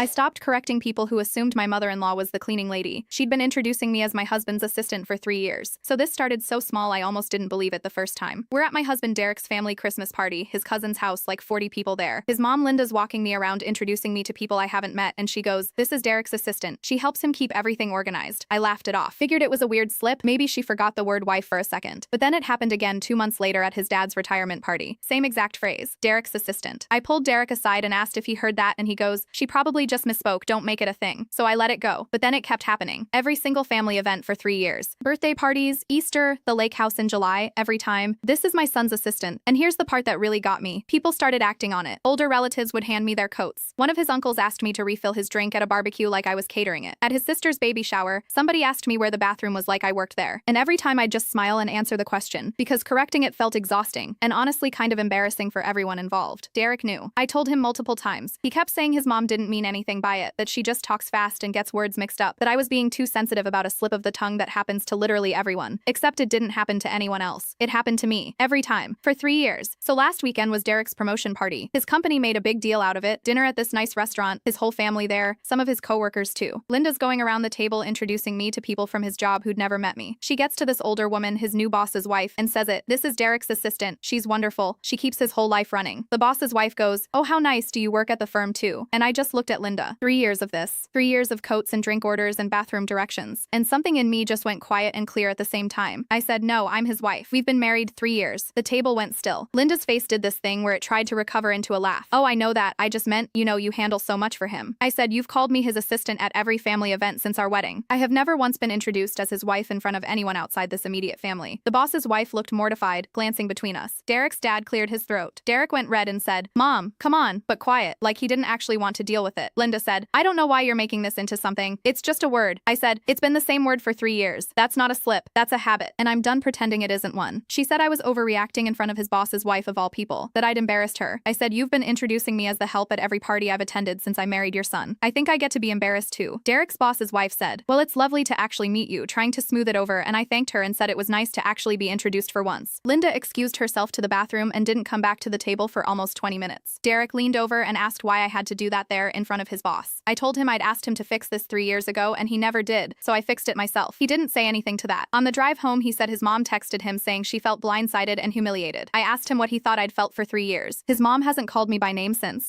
I stopped correcting people who assumed my mother-in-law was the cleaning lady. She'd been introducing me as my husband's assistant for 3 years. So this started so small I almost didn't believe it the first time. We're at my husband Derek's family Christmas party, his cousin's house, like 40 people there. His mom Linda's walking me around introducing me to people I haven't met, and she goes, "This is Derek's assistant. She helps him keep everything organized." I laughed it off. Figured it was a weird slip, maybe she forgot the word wife for a second. But then it happened again 2 months later at his dad's retirement party. Same exact phrase, Derek's assistant. I pulled Derek aside and asked if he heard that, and he goes, "She probably just misspoke, don't make it a thing." So I let it go. But then it kept happening. Every single family event for 3 years. Birthday parties, Easter, the lake house in July, every time. "This is my son's assistant." And here's the part that really got me. People started acting on it. Older relatives would hand me their coats. One of his uncles asked me to refill his drink at a barbecue like I was catering it. At his sister's baby shower, somebody asked me where the bathroom was like I worked there. And every time I'd just smile and answer the question, because correcting it felt exhausting, and honestly kind of embarrassing for everyone involved. Derek knew. I told him multiple times. He kept saying his mom didn't mean anything by it, that she just talks fast and gets words mixed up, that I was being too sensitive about a slip of the tongue that happens to literally everyone. Except it didn't happen to anyone else. It happened to me. Every time. For 3 years. So last weekend was Derek's promotion party. His company made a big deal out of it. Dinner at this nice restaurant, his whole family there, some of his coworkers too. Linda's going around the table introducing me to people from his job who'd never met me. She gets to this older woman, his new boss's wife, and says it. "This is Derek's assistant. She's wonderful. She keeps his whole life running." The boss's wife goes, "Oh, how nice, do you work at the firm too?" And I just looked at Linda. 3 years of this. 3 years of coats and drink orders and bathroom directions. And something in me just went quiet and clear at the same time. I said, "No, I'm his wife. We've been married 3 years." The table went still. Linda's face did this thing where it tried to recover into a laugh. "Oh, I know that. I just meant, you handle so much for him." I said, "You've called me his assistant at every family event since our wedding. I have never once been introduced as his wife in front of anyone outside this immediate family." The boss's wife looked mortified, glancing between us. Derek's dad cleared his throat. Derek went red and said, "Mom, come on," but quiet, like he didn't actually want to deal with it. Linda said, "I don't know why you're making this into something. It's just a word." I said, "It's been the same word for 3 years. That's not a slip. That's a habit. And I'm done pretending it isn't one." She said I was overreacting in front of his boss's wife of all people, that I'd embarrassed her. I said, "You've been introducing me as the help at every party I've attended since I married your son. I think I get to be embarrassed too." Derek's boss's wife said, "Well, it's lovely to actually meet you," trying to smooth it over, and I thanked her and said it was nice to actually be introduced for once. Linda excused herself to the bathroom and didn't come back to the table for almost 20 minutes. Derek leaned over and asked why I had to do that there in front of his boss. I told him I'd asked him to fix this 3 years ago and he never did, so I fixed it myself. He didn't say anything to that. On the drive home, he said his mom texted him saying she felt blindsided and humiliated. I asked him what he thought I'd felt for 3 years. His mom hasn't called me by name since.